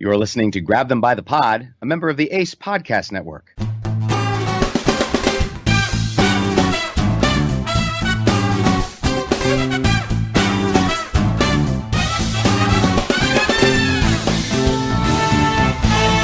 You are listening to Grab Them by the Pod, a member of the ACE Podcast Network.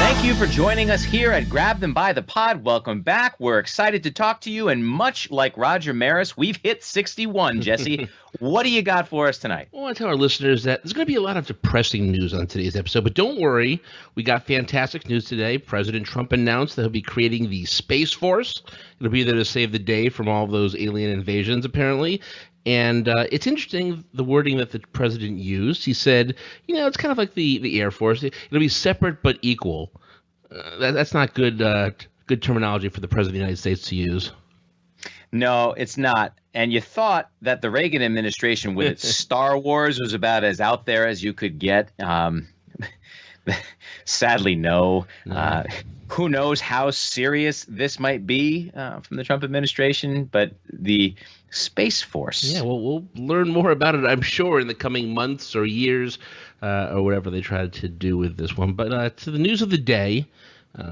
Thank you for joining us here at Grab Them by the Pod. Welcome back. We're excited to talk to you, and much like Roger Maris, we've hit 61, Jesse. What do you got for us tonight? I want to tell our listeners that there's going to be a lot of depressing news on today's episode, but don't worry. We got fantastic news today. President Trump announced that he'll be creating the Space Force. It'll be there to save the day from all of those alien invasions, apparently. And it's interesting, the wording that the president used. He said, it's kind of like the Air Force. It'll be separate but equal. That's not good terminology for the president of the United States to use. No, it's not. And you thought that the Reagan administration with its Star Wars was about as out there as you could get. Sadly, no. Who knows how serious this might be from the Trump administration, but the Space Force. Yeah, well, we'll learn more about it, I'm sure, in the coming months or years or whatever they try to do with this one. But to the news of the day,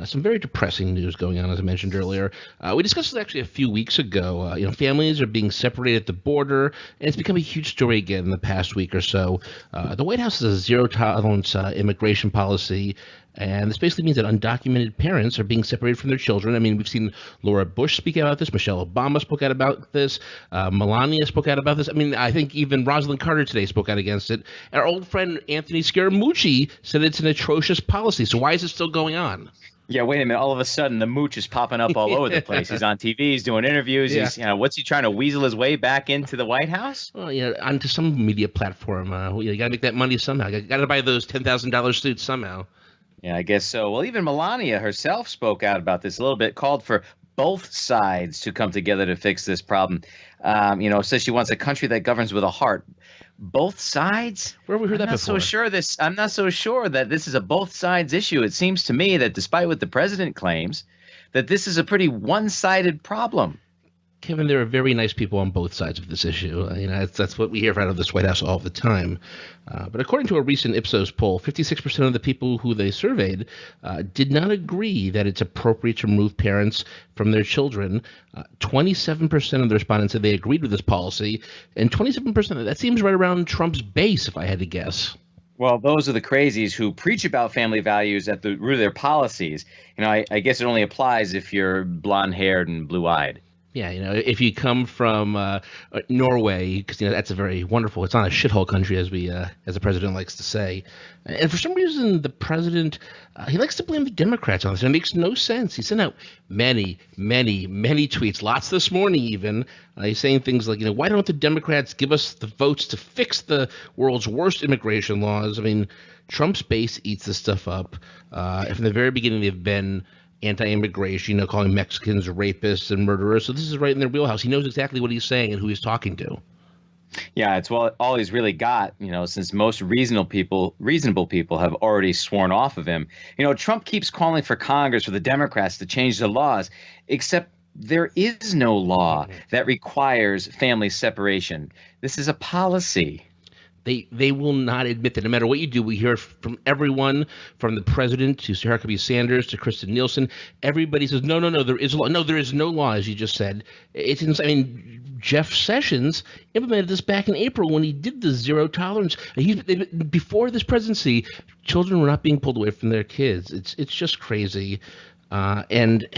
some very depressing news going on, as I mentioned earlier. We discussed this actually a few weeks ago. Families are being separated at the border, and it's become a huge story again in the past week or so. The White House has a zero-tolerance immigration policy, and this basically means that undocumented parents are being separated from their children. I mean, we've seen Laura Bush speak out about this. Michelle Obama spoke out about this. Melania spoke out about this. I mean, I think even Rosalind Carter today spoke out against it. Our old friend Anthony Scaramucci said it's an atrocious policy. So why is it still going on? Yeah, wait a minute. All of a sudden, the mooch is popping up all over the place. He's on TV. He's doing interviews. Yeah. He's, what's he trying to weasel his way back into the White House? Well, onto some media platform. You got to make that money somehow. You got to buy those $10,000 suits somehow. Yeah, I guess so. Well, even Melania herself spoke out about this a little bit, called for both sides to come together to fix this problem. Says she wants a country that governs with a heart. Both sides? Where have we heard that before? I'm not so sure that this is a both sides issue. It seems to me that despite what the president claims, that this is a pretty one-sided problem. Kevin, there are very nice people on both sides of this issue. That's what we hear out of this White House all the time. But according to a recent Ipsos poll, 56% of the people who they surveyed did not agree that it's appropriate to remove parents from their children. 27% of the respondents said they agreed with this policy, and 27%, that seems right around Trump's base, if I had to guess. Well, those are the crazies who preach about family values at the root of their policies. I guess it only applies if you're blonde-haired and blue-eyed. Yeah, if you come from Norway, because that's a very wonderful. It's not a shithole country, as the president likes to say. And for some reason, the president he likes to blame the Democrats on this. And it makes no sense. He sent out many, many, many tweets, lots this morning even. He's saying things like, why don't the Democrats give us the votes to fix the world's worst immigration laws? I mean, Trump's base eats this stuff up. From the very beginning, they've been anti-immigration, calling Mexicans rapists and murderers. So this is right in their wheelhouse. He knows exactly what he's saying and who he's talking to. Yeah, it's all he's really got, since most reasonable people have already sworn off of him. Trump keeps calling for Congress, for the Democrats to change the laws, except there is no law that requires family separation. This is a policy. They will not admit that. No matter what you do, we hear from everyone, from the president to Sarah Huckabee Sanders to Kristjen Nielsen. Everybody says, no, there is a law. No, there is no law, as you just said. It's insane. I mean, Jeff Sessions implemented this back in April when he did the zero tolerance. Before this presidency, children were not being pulled away from their kids. It's just crazy. And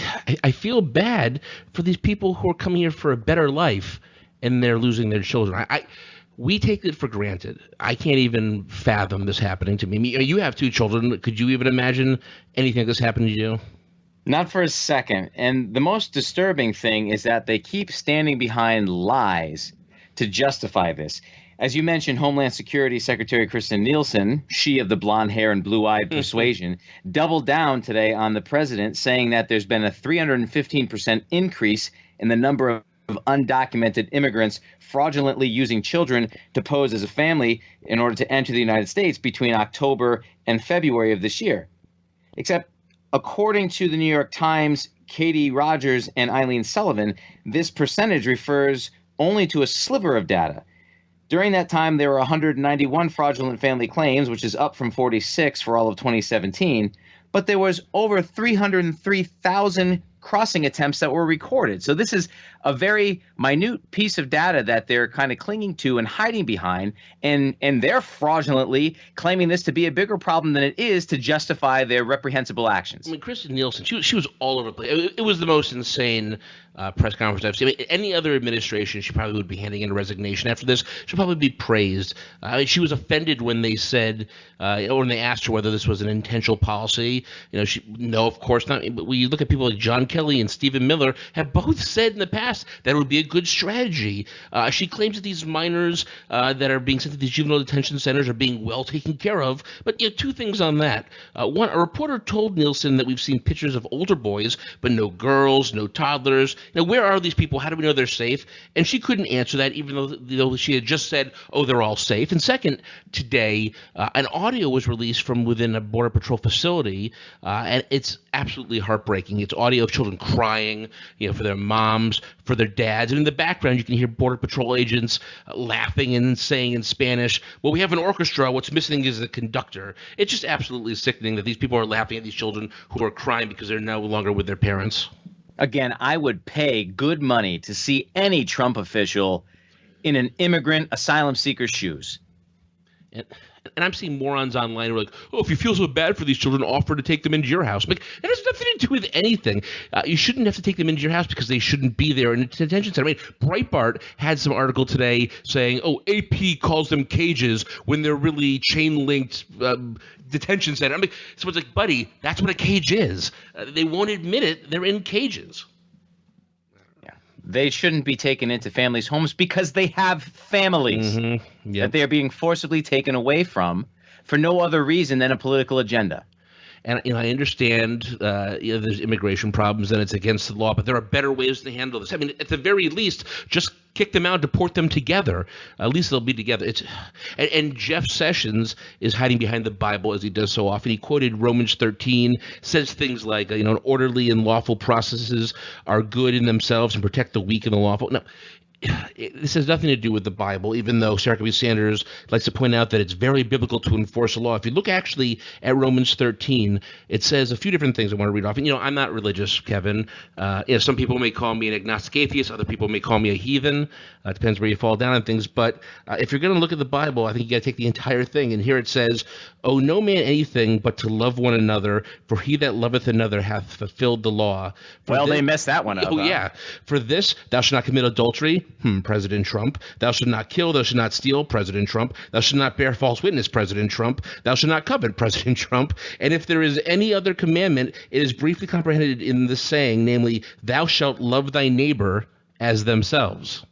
I feel bad for these people who are coming here for a better life, and they're losing their children. We take it for granted. I can't even fathom this happening to me. You have two children. Could you even imagine anything like this happening to you? Not for a second. And the most disturbing thing is that they keep standing behind lies to justify this. As you mentioned, Homeland Security Secretary Kristjen Nielsen, she of the blonde hair and blue-eyed persuasion, doubled down today on the president, saying that there's been a 315% increase in the number of undocumented immigrants fraudulently using children to pose as a family in order to enter the United States between October and February of this year. Except, according to the New York Times, Katie Rogers and Eileen Sullivan, this percentage refers only to a sliver of data. During that time, there were 191 fraudulent family claims, which is up from 46 for all of 2017. But there was over 303,000 crossing attempts that were recorded. So this is a very minute piece of data that they're kind of clinging to and hiding behind, and they're fraudulently claiming this to be a bigger problem than it is to justify their reprehensible actions. I mean, Kristjen Nielsen, she was all over the place. It was the most insane press conference I've seen. I mean, any other administration, she probably would be handing in a resignation after this. She'd probably be praised. She was offended when they said, or when they asked her whether this was an intentional policy. No, of course not. But when you look at people like John Kelly and Stephen Miller, have both said in the past that it would be a good strategy. She claims that these minors that are being sent to these juvenile detention centers are being well taken care of. But two things on that. One, a reporter told Nielsen that we've seen pictures of older boys, but no girls, no toddlers. Where are these people? How do we know they're safe? And she couldn't answer that, even though she had just said, oh, they're all safe. And second, today, an audio was released from within a Border Patrol facility, and it's absolutely heartbreaking. It's audio of children crying, for their moms, for their dads. And in the background, you can hear Border Patrol agents laughing and saying in Spanish, well, we have an orchestra. What's missing is the conductor. It's just absolutely sickening that these people are laughing at these children who are crying because they're no longer with their parents. Again, I would pay good money to see any Trump official in an immigrant asylum seeker's shoes. And I'm seeing morons online who are like, oh, if you feel so bad for these children, offer to take them into your house. I'm like, that has nothing to do with anything. You shouldn't have to take them into your house because they shouldn't be there in a detention center. I mean, Breitbart had some article today saying, oh, AP calls them cages when they're really chain-linked detention center. I'm like, someone's like, buddy, that's what a cage is. They won't admit it. They're in cages. They shouldn't be taken into families' homes because they have families that they are being forcibly taken away from for no other reason than a political agenda. And I understand there's immigration problems and it's against the law, but there are better ways to handle this. I mean, at the very least, just kick them out, deport them together. At least they'll be together. And Jeff Sessions is hiding behind the Bible as he does so often. He quoted Romans 13, says things like, orderly and lawful processes are good in themselves and protect the weak and the lawful. No. This has nothing to do with the Bible, even though Sarah Huckabee Sanders likes to point out that it's very biblical to enforce a law. If you look actually at Romans 13, it says a few different things I want to read off. And, I'm not religious, Kevin. Some people may call me an agnostic atheist. Other people may call me a heathen. It depends where you fall down on things. But if you're going to look at the Bible, I think you got to take the entire thing. And here it says, owe no man anything but to love one another, for he that loveth another hath fulfilled the law. They messed that one up. Oh, yeah. For this, thou shalt not commit adultery. President Trump. Thou shalt not kill. Thou shalt not steal. President Trump. Thou shalt not bear false witness. President Trump. Thou shalt not covet. President Trump. And if there is any other commandment, it is briefly comprehended in the saying, namely, thou shalt love thy neighbor as themselves.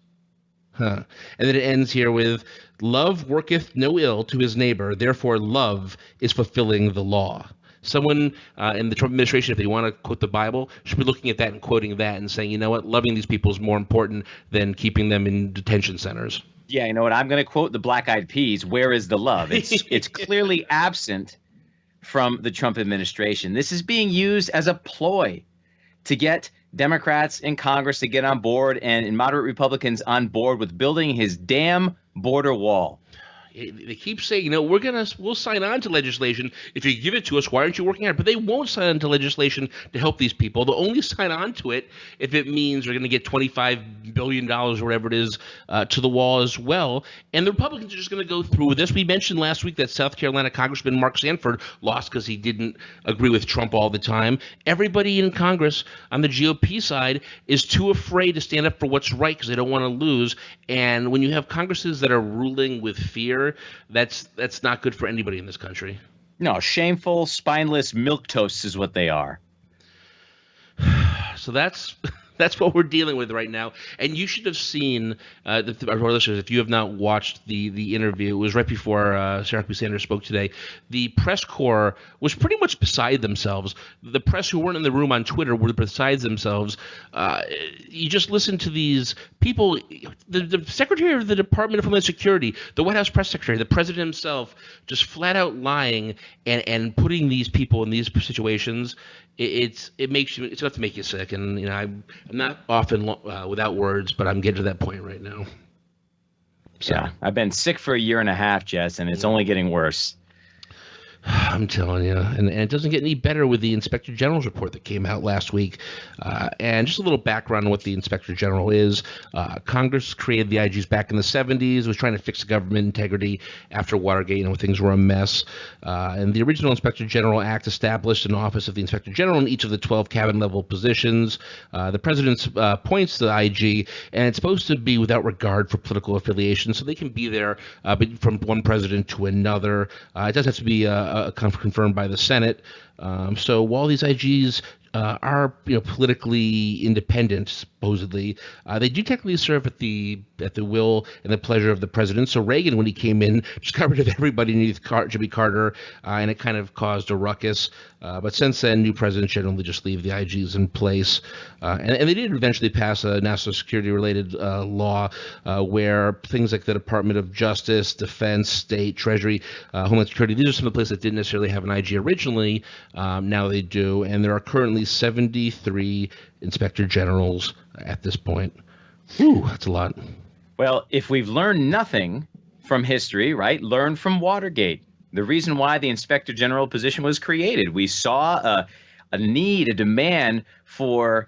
And then it ends here with, love worketh no ill to his neighbor, therefore love is fulfilling the law. Someone in the Trump administration, if they want to quote the Bible, should be looking at that and quoting that and saying, you know what, loving these people is more important than keeping them in detention centers. Yeah, you know what, I'm going to quote the Black Eyed Peas, where is the love? It's clearly absent from the Trump administration. This is being used as a ploy to get Democrats in Congress to get on board and moderate Republicans on board with building his damn border wall. They keep saying, we'll sign on to legislation if you give it to us. Why aren't you working on it? But they won't sign on to legislation to help these people. They'll only sign on to it if it means they're going to get $25 billion or whatever it is to the wall as well. And the Republicans are just going to go through with this. We mentioned last week that South Carolina Congressman Mark Sanford lost because he didn't agree with Trump all the time. Everybody in Congress on the GOP side is too afraid to stand up for what's right because they don't want to lose. And when you have Congresses that are ruling with fear, that's not good for anybody in this country. No, shameful, spineless milquetoasts is what they are. So that's what we're dealing with right now. And you should have seen, our listeners, if you have not watched the interview, it was right before Sarah Huckabee Sanders spoke today. The press corps was pretty much beside themselves. The press who weren't in the room on Twitter were beside themselves. You just listen to these people, the Secretary of the Department of Homeland Security, the White House press secretary, the president himself, just flat out lying and putting these people in these situations. It's enough to make you sick, and I'm not often without words, but I'm getting to that point right now. So. Yeah, I've been sick for a year and a half, Jess, and it's only getting worse. I'm telling you, and it doesn't get any better with the Inspector General's report that came out last week. And just a little background on what the Inspector General is. Congress created the IGs back in the 70s, was trying to fix government integrity after Watergate, things were a mess. And the original Inspector General Act established an office of the Inspector General in each of the 12 cabinet-level positions. The president appoints the IG, and it's supposed to be without regard for political affiliation, so they can be there from one president to another. It does have to be confirmed by the Senate. So while these IGs are politically independent, supposedly, they do technically serve at the will and the pleasure of the president. So Reagan, when he came in, just got rid of everybody underneath Jimmy Carter, and it kind of caused a ruckus. But since then, new presidents generally just leave the IGs in place. And they did eventually pass a national security-related law where things like the Department of Justice, Defense, State, Treasury, Homeland Security, these are some of the places that didn't necessarily have an IG originally. Now they do. And there are currently 73 inspector generals at this point. Ooh, that's a lot. Well, if we've learned nothing from history, right, learn from Watergate. The reason why the inspector general position was created. We saw a need, a demand for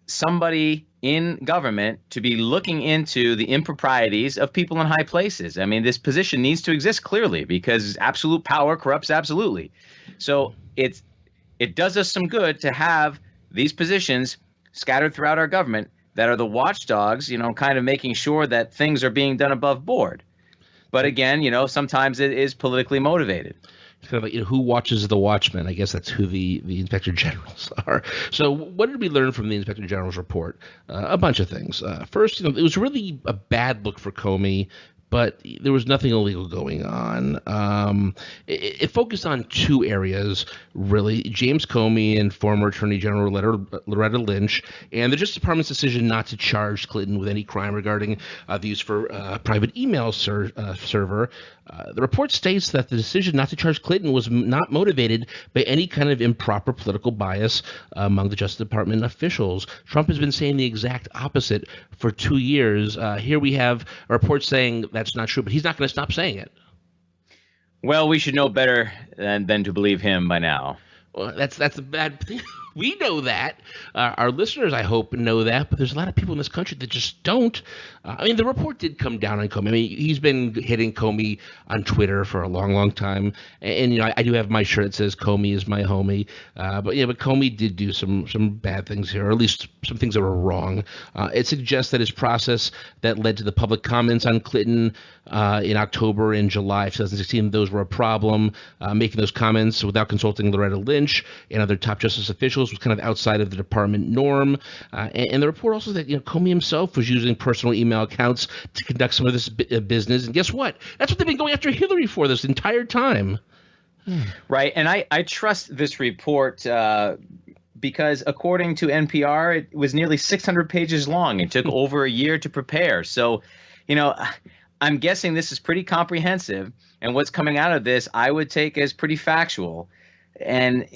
somebody in government to be looking into the improprieties of people in high places. I mean, this position needs to exist clearly because absolute power corrupts absolutely. So it does us some good to have these positions scattered throughout our government that are the watchdogs, kind of making sure that things are being done above board. But again, sometimes it is politically motivated. It's kind of like, who watches the Watchmen? I guess that's who the inspector generals are. So what did we learn from the inspector general's report? A bunch of things. First, it was really a bad look for Comey, but there was nothing illegal going on. It focused on two areas, really: James Comey and former Attorney General Loretta Lynch, and the Justice Department's decision not to charge Clinton with any crime regarding the use for private email server. The report states that the decision not to charge Clinton was not motivated by any kind of improper political bias among the Justice Department officials. Trump has been saying the exact opposite for 2 years. Here we have a report saying that's not true, but he's not going to stop saying it. Well, we should know better than to believe him by now. Well, that's a bad thing. We know that. Our listeners, I hope, know that, but there's a lot of people in this country that just don't. The report did come down on Comey. He's been hitting Comey on Twitter for a long, long time. And I do have my shirt that says Comey is my homie. But Comey did do some bad things here, or at least some things that were wrong. It suggests that his process that led to the public comments on Clinton in October and July of 2016, those were a problem. Making those comments without consulting Loretta Lynch and other top justice officials was kind of outside of the department norm. And the report also said that Comey himself was using personal email accounts to conduct some of this business. And guess what? That's what they've been going after Hillary for this entire time. Right. And I trust this report because according to NPR, it was nearly 600 pages long. It took over a year to prepare. So, I'm guessing this is pretty comprehensive. And what's coming out of this, I would take as pretty factual. And,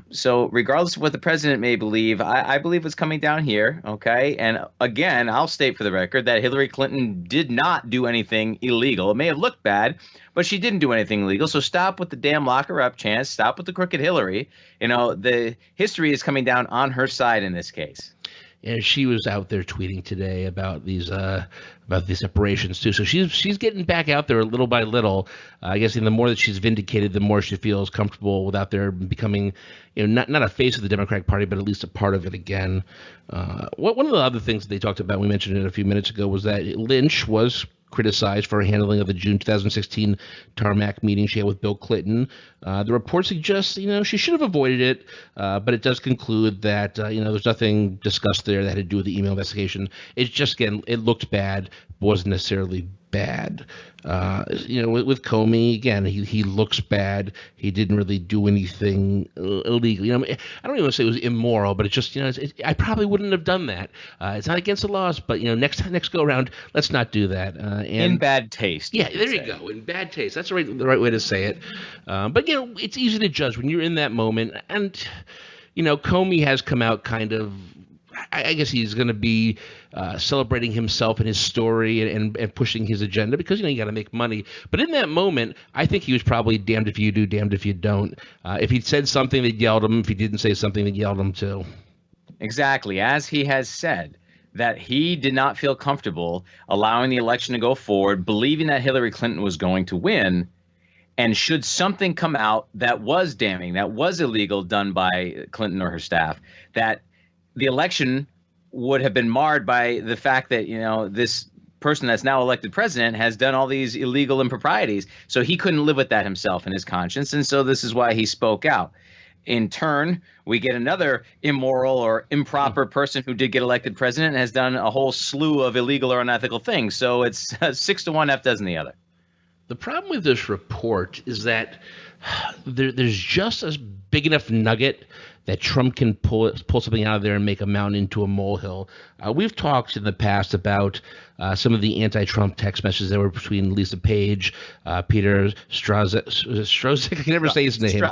so regardless of what the president may believe, I believe what's coming down here. OK. And again, I'll state for the record that Hillary Clinton did not do anything illegal. It may have looked bad, but she didn't do anything illegal. So stop with the damn lock her up chance. Stop with the crooked Hillary. The history is coming down on her side in this case. And she was out there tweeting today about these separations too. So she's getting back out there little by little. I guess the more that she's vindicated, the more she feels comfortable without there becoming, not a face of the Democratic Party, but at least a part of it again. One of the other things that they talked about, we mentioned it a few minutes ago, was that Lynch was criticized for her handling of the June 2016 tarmac meeting she had with Bill Clinton. The report suggests, she should have avoided it, but it does conclude that, there's nothing discussed there that had to do with the email investigation. It's just, again, it looked bad, wasn't necessarily bad. With Comey, again, he looks bad. He didn't really do anything illegal. I don't even want to say it was immoral, but it's just, I probably wouldn't have done that. It's not against the laws, but next go around, let's not do that. In bad taste. Yeah, there you go. In bad taste. That's the right way to say it. But it's easy to judge when you're in that moment. And Comey has come out kind of, I guess he's going to be celebrating himself and his story and pushing his agenda because, you got to make money. But in that moment, I think he was probably damned if you do, damned if you don't. If he'd said something, they yelled him. If he didn't say something, they yelled him too. Exactly. As he has said, that he did not feel comfortable allowing the election to go forward, believing that Hillary Clinton was going to win. And should something come out that was damning, that was illegal, done by Clinton or her staff, that the election would have been marred by the fact that, this person that's now elected president has done all these illegal improprieties. So he couldn't live with that himself in his conscience. And so this is why he spoke out. In turn, we get another immoral or improper person who did get elected president and has done a whole slew of illegal or unethical things. So it's 6 to 1, half dozen the other. The problem with this report is that there's just a big enough nugget that Trump can pull something out of there and make a mountain into a molehill. We've talked in the past about some of the anti-Trump text messages that were between Lisa Page, Peter Strzok. I can never say his name.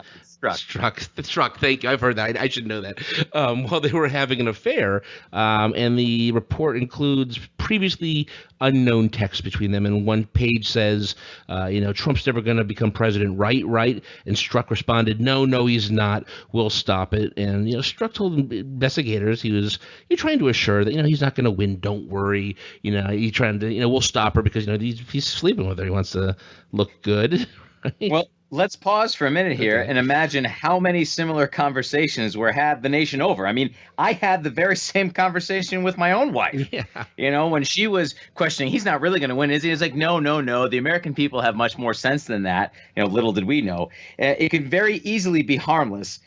Strzok. Thank you. I've heard that. I should know that. While they were having an affair, and the report includes previously unknown text between them. And one page says, Trump's never going to become president, right? And Strzok responded, no, he's not. We'll stop it. And Strzok told investigators you're trying to assure that he's not going to win. Don't worry. He's trying to we'll stop her because he's sleeping with her. He wants to look good. Right? Well, let's pause for a minute here and imagine how many similar conversations were had the nation over. I mean, I had the very same conversation with my own wife. Yeah. When she was questioning, he's not really going to win, is he? It's like, no. The American people have much more sense than that. Little did we know. It could very easily be harmless.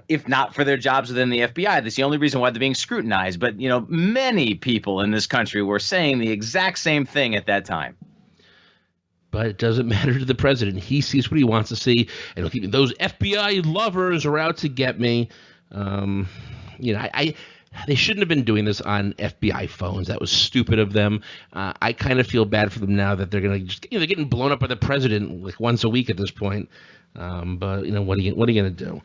If not for their jobs within the FBI. That's the only reason why they're being scrutinized. But, many people in this country were saying the exact same thing at that time. But it doesn't matter to the president. He sees what he wants to see, and he'll keep those FBI lovers are out to get me. They shouldn't have been doing this on FBI phones. That was stupid of them. I kind of feel bad for them now that they're going to just they're getting blown up by the president like once a week at this point. But what are you going to do?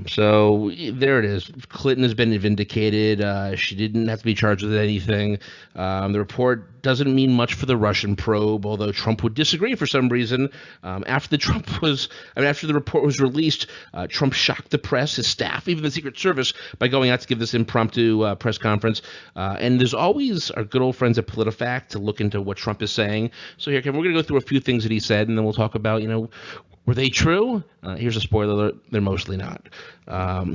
So there it is. Clinton has been vindicated. She didn't have to be charged with anything. The report doesn't mean much for the Russian probe, although Trump would disagree for some reason. After the report was released, Trump shocked the press, his staff, even the Secret Service, by going out to give this impromptu press conference. And there's always our good old friends at PolitiFact to look into what Trump is saying. So here, we're going to go through a few things that he said, and then we'll talk about, were they true? Here's a spoiler alert. They're mostly not.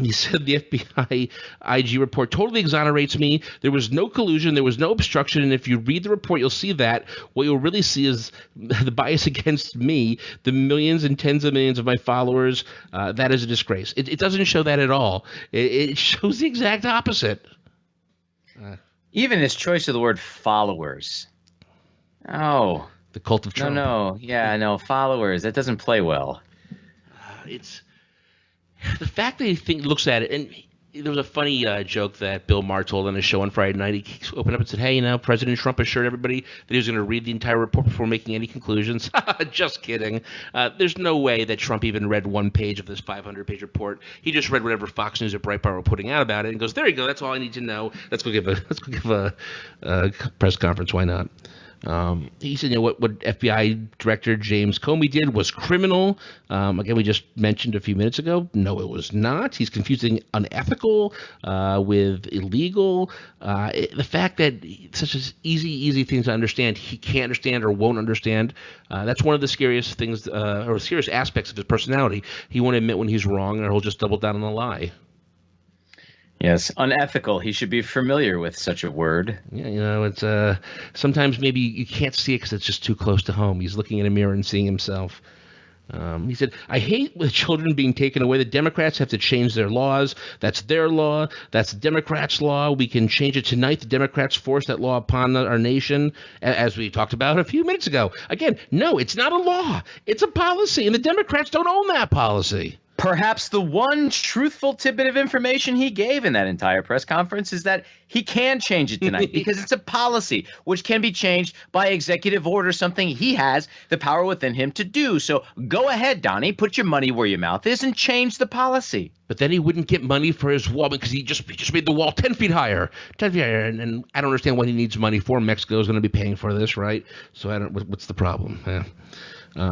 He said the FBI IG report totally exonerates me. There was no collusion. There was no obstruction. And if you read the report, you'll see that. What you'll really see is the bias against me, the millions and tens of millions of my followers. That is a disgrace. It doesn't show that at all. It shows the exact opposite. Even his choice of the word followers. Oh. The cult of Trump. No, followers. That doesn't play well. It's the fact that he looks at it, and there was a funny joke that Bill Maher told on his show on Friday night. He opened up and said, hey, President Trump assured everybody that he was going to read the entire report before making any conclusions. Just kidding. There's no way that Trump even read one page of this 500-page report. He just read whatever Fox News or Breitbart were putting out about it and goes, there you go. That's all I need to know. Let's go give a press conference. Why not? He said, what FBI Director James Comey did was criminal. Again, we just mentioned a few minutes ago. No, it was not. He's confusing unethical with illegal. The fact that such an easy thing to understand, he can't understand or won't understand. That's one of the scariest things or serious aspects of his personality. He won't admit when he's wrong, or he'll just double down on the lie. Yes, unethical. He should be familiar with such a word. Yeah, it's sometimes maybe you can't see it because it's just too close to home. He's looking in a mirror and seeing himself. He said, I hate with children being taken away. The Democrats have to change their laws. That's their law. That's the Democrats' law. We can change it tonight. The Democrats force that law upon our nation, as we talked about a few minutes ago. Again, no, it's not a law. It's a policy, and the Democrats don't own that policy. Perhaps the one truthful tidbit of information he gave in that entire press conference is that he can change it tonight because it's a policy which can be changed by executive order, something he has the power within him to do. So go ahead, Donnie, put your money where your mouth is and change the policy. But then he wouldn't get money for his wall because he just made the wall 10 feet higher. 10 feet higher. And I don't understand what he needs money for. Mexico's going to be paying for this, right? So what's the problem? Yeah.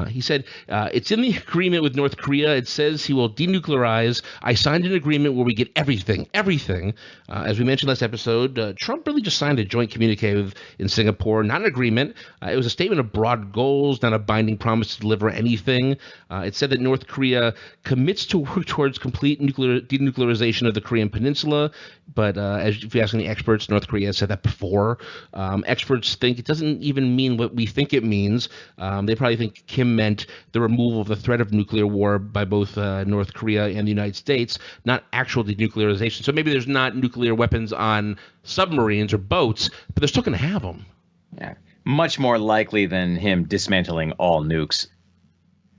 He said, it's in the agreement with North Korea. It says he will denuclearize. I signed an agreement where we get everything. As we mentioned last episode, Trump really just signed a joint communique in Singapore, not an agreement. It was a statement of broad goals, not a binding promise to deliver anything. It said that North Korea commits to work towards complete denuclearization of the Korean Peninsula. But if you ask any experts, North Korea has said that before. Experts think it doesn't even mean what we think it means. They probably think Kim meant the removal of the threat of nuclear war by both North Korea and the United States, not actual denuclearization. So maybe there's not nuclear weapons on submarines or boats, but they're still going to have them. Yeah, much more likely than him dismantling all nukes.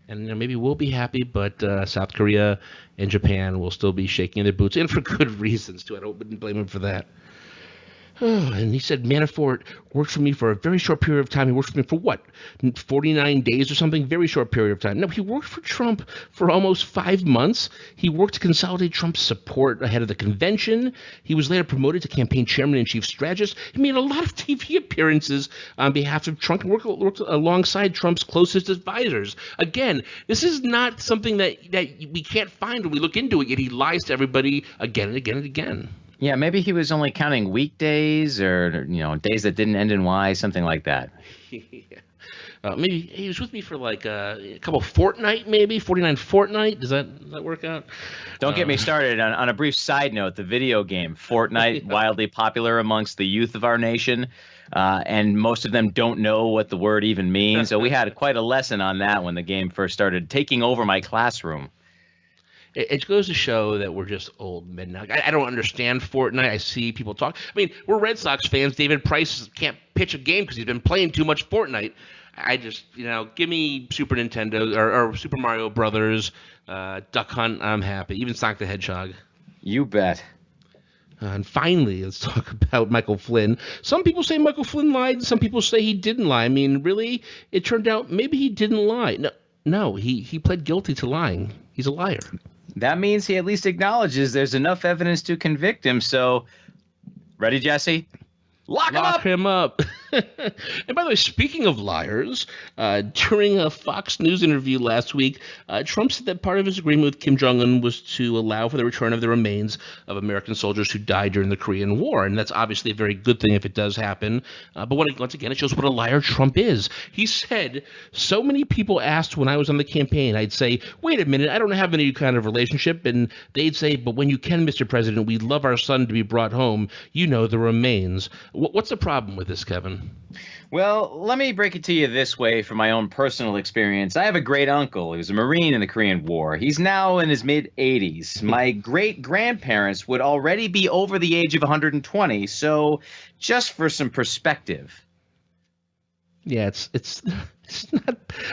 And maybe we'll be happy, but South Korea and Japan will still be shaking their boots, and for good reasons, too. I wouldn't blame him for that. And he said Manafort worked for me for a very short period of time. He worked for me for what, 49 days or something? Very short period of time. No, he worked for Trump for almost 5 months. He worked to consolidate Trump's support ahead of the convention. He was later promoted to campaign chairman and chief strategist. He made a lot of TV appearances on behalf of Trump and worked alongside Trump's closest advisors. Again, this is not something that we can't find when we look into it, yet he lies to everybody again and again and again. Yeah, maybe he was only counting weekdays or, days that didn't end in Y, something like that. Maybe he was with me for like a couple fortnight, maybe 49 fortnight. Does that work out? Don't get me started. On a brief side note, the video game Fortnite, wildly popular amongst the youth of our nation, and most of them don't know what the word even means. So we had quite a lesson on that when the game first started taking over my classroom. It goes to show that we're just old men now. I don't understand Fortnite. I see people talk. I mean, we're Red Sox fans. David Price can't pitch a game because he's been playing too much Fortnite. I just, give me Super Nintendo or Super Mario Brothers, Duck Hunt. I'm happy. Even Sonic the Hedgehog. You bet. And finally, let's talk about Michael Flynn. Some people say Michael Flynn lied. Some people say he didn't lie. I mean, really, it turned out maybe he didn't lie. No, he pled guilty to lying. He's a liar. That means he at least acknowledges there's enough evidence to convict him. So, ready, Jesse? Lock him up. And by the way, speaking of liars, during a Fox News interview last week, Trump said that part of his agreement with Kim Jong-un was to allow for the return of the remains of American soldiers who died during the Korean War. And that's obviously a very good thing if it does happen. But once again, it shows what a liar Trump is. He said, so many people asked when I was on the campaign, I'd say, wait a minute, I don't have any kind of relationship. And they'd say, but when you can, Mr. President, we'd love our son to be brought home. The remains. What's the problem with this, Kevin? Well, let me break it to you this way from my own personal experience. I have a great uncle. He was a Marine in the Korean War. He's now in his mid-80s. My great-grandparents would already be over the age of 120, so just for some perspective. Yeah, it's not.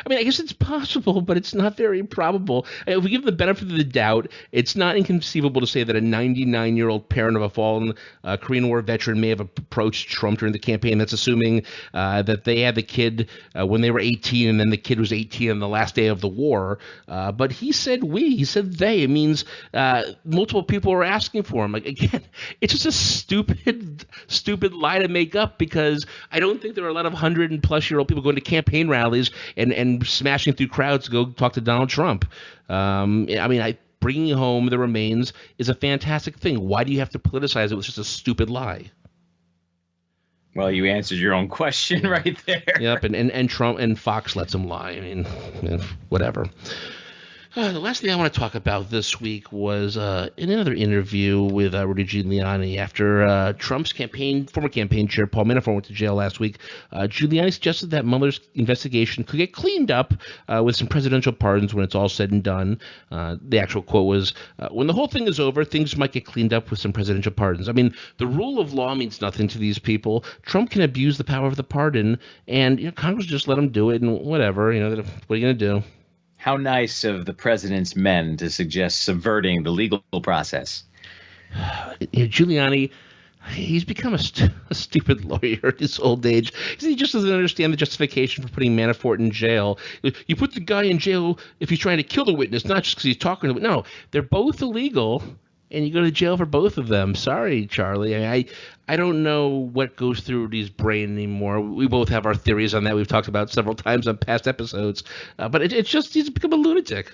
I mean, I guess it's possible, but it's not very probable. If we give the benefit of the doubt, it's not inconceivable to say that a 99-year-old parent of a fallen Korean War veteran may have approached Trump during the campaign. That's assuming that they had the kid when they were 18, and then the kid was 18 on the last day of the war. But he said we. He said they. It means multiple people are asking for him. Like, again, it's just a stupid lie to make up because I don't think there are a lot of 100-plus-year-old people going to campaign rallies and smashing through crowds to go talk to Donald Trump. Bringing home the remains is a fantastic thing. Why do you have to politicize it with just a stupid lie? Well, you answered your own question right there. Yep, and Trump and Fox lets him lie. I mean, whatever. The last thing I want to talk about this week was in another interview with Rudy Giuliani after Trump's former campaign chair Paul Manafort went to jail last week. Giuliani suggested that Mueller's investigation could get cleaned up with some presidential pardons when it's all said and done. The actual quote was, when the whole thing is over, things might get cleaned up with some presidential pardons. I mean, the rule of law means nothing to these people. Trump can abuse the power of the pardon, and Congress just let him do it, and whatever. What are you going to do? How nice of the president's men to suggest subverting the legal process. Giuliani, he's become a stupid lawyer at his old age. He just doesn't understand the justification for putting Manafort in jail. You put the guy in jail if he's trying to kill the witness, not just because he's talking to it. No, they're both illegal, and you go to jail for both of them. Sorry, Charlie. I don't know what goes through Rudy's brain anymore. We both have our theories on that. We've talked about several times on past episodes. But it's just he's become a lunatic.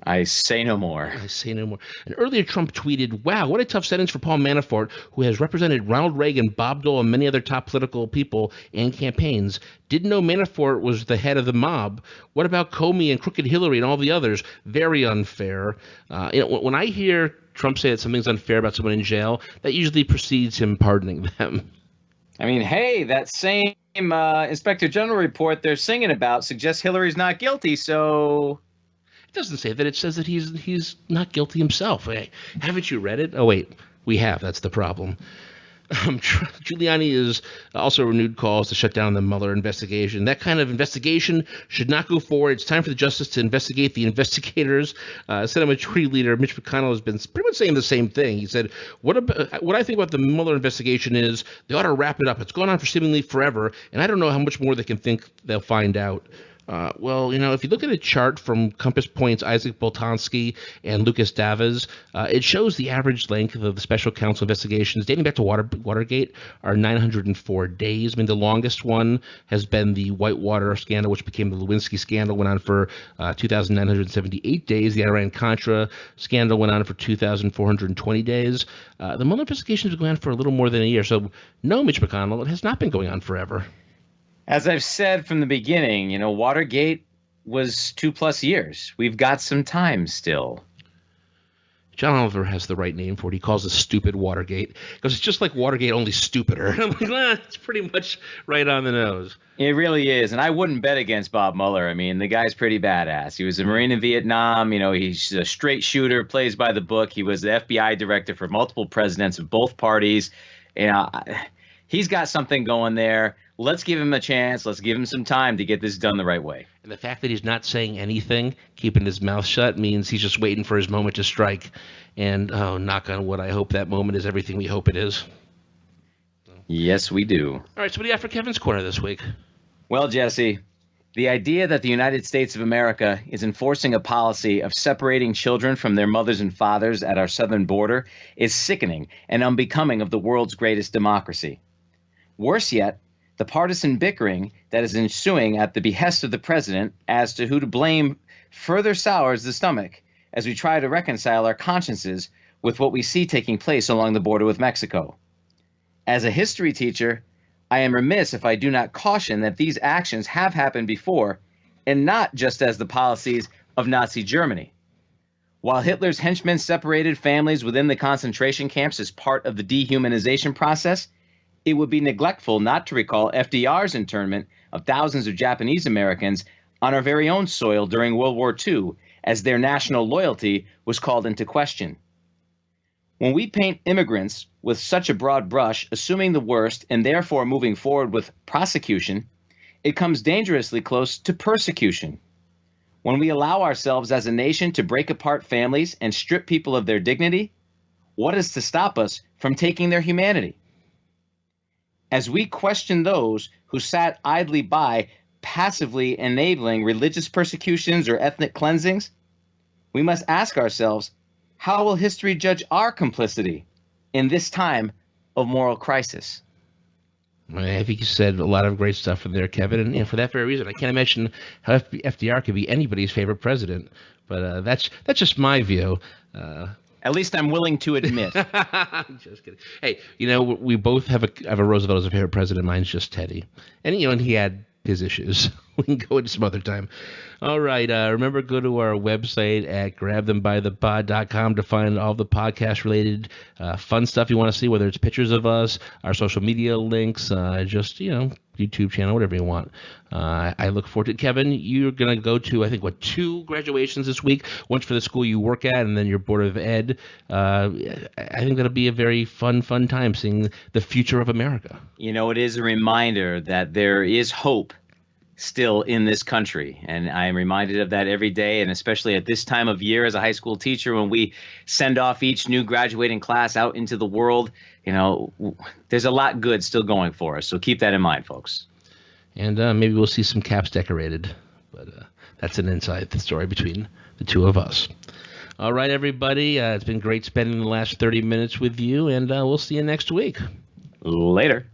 I say no more. I say no more. And earlier, Trump tweeted, "Wow, what a tough sentence for Paul Manafort, who has represented Ronald Reagan, Bob Dole, and many other top political people and campaigns. Didn't know Manafort was the head of the mob. What about Comey and Crooked Hillary and all the others? Very unfair." When I hear Trump say that something's unfair about someone in jail, that usually precedes him pardoning them. I mean, hey, that same Inspector General report they're singing about suggests Hillary's not guilty, so... It doesn't say that. It says that he's not guilty himself. Hey, haven't you read it? Oh, wait, we have. That's the problem. Giuliani is also renewed calls to shut down the Mueller investigation. That kind of investigation should not go forward. It's time for the justice to investigate the investigators. Senate Majority Leader Mitch McConnell has been pretty much saying the same thing. He said, what I think about the Mueller investigation is they ought to wrap it up. It's gone on for seemingly forever, and I don't know how much more they can think they'll find out. Well, if you look at a chart from Compass Point's Isaac Boltanski and Lucas Davis, it shows the average length of the special counsel investigations dating back to Watergate are 904 days. I mean, the longest one has been the Whitewater scandal, which became the Lewinsky scandal, went on for 2,978 days. The Iran-Contra scandal went on for 2,420 days. The Mueller investigation has been going on for a little more than a year. So, no, Mitch McConnell, it has not been going on forever. As I've said from the beginning, Watergate was 2+ years. We've got some time still. John Oliver has the right name for it. He calls it stupid Watergate because it's just like Watergate, only stupider. I'm like, it's pretty much right on the nose. It really is. And I wouldn't bet against Bob Mueller. I mean, the guy's pretty badass. He was a Marine in Vietnam. He's a straight shooter, plays by the book. He was the FBI director for multiple presidents of both parties. He's got something going there. Let's give him a chance. Let's give him some time to get this done the right way. And the fact that he's not saying anything, keeping his mouth shut, means he's just waiting for his moment to strike. And, knock on wood, I hope that moment is everything we hope it is. Yes, we do. All right, so what do you have for Kevin's Corner this week? Well, Jesse, the idea that the United States of America is enforcing a policy of separating children from their mothers and fathers at our southern border is sickening and unbecoming of the world's greatest democracy. Worse yet, the partisan bickering that is ensuing at the behest of the president as to who to blame further sours the stomach as we try to reconcile our consciences with what we see taking place along the border with Mexico. As a history teacher, I am remiss if I do not caution that these actions have happened before, and not just as the policies of Nazi Germany. While Hitler's henchmen separated families within the concentration camps as part of the dehumanization process, it would be neglectful not to recall FDR's internment of thousands of Japanese Americans on our very own soil during World War II, as their national loyalty was called into question. When we paint immigrants with such a broad brush, assuming the worst and therefore moving forward with prosecution, it comes dangerously close to persecution. When we allow ourselves as a nation to break apart families and strip people of their dignity, what is to stop us from taking their humanity? As we question those who sat idly by, passively enabling religious persecutions or ethnic cleansings, we must ask ourselves, how will history judge our complicity in this time of moral crisis? I think you said a lot of great stuff in there, Kevin, and for that very reason, I can't imagine how FDR could be anybody's favorite president. But that's just my view. At least I'm willing to admit. Just kidding. Hey, we both have a Roosevelt as a favorite president. Mine's just Teddy, and and he had his issues. We can go into some other time. All right. Remember, go to our website at grabthembythepod.com to find all the podcast-related fun stuff you want to see, whether it's pictures of us, our social media links, YouTube channel, whatever you want. I look forward to it. Kevin, you're going to go to, I think, 2 graduations this week, once for the school you work at and then your Board of Ed. I think that'll be a very fun time seeing the future of America. It is a reminder that there is hope still in this country. And I am reminded of that every day, and especially at this time of year as a high school teacher, when we send off each new graduating class out into the world, there's a lot good still going for us. So keep that in mind, folks. And maybe we'll see some caps decorated, but that's an inside story between the two of us. All right, everybody. It's been great spending the last 30 minutes with you, and we'll see you next week. Later.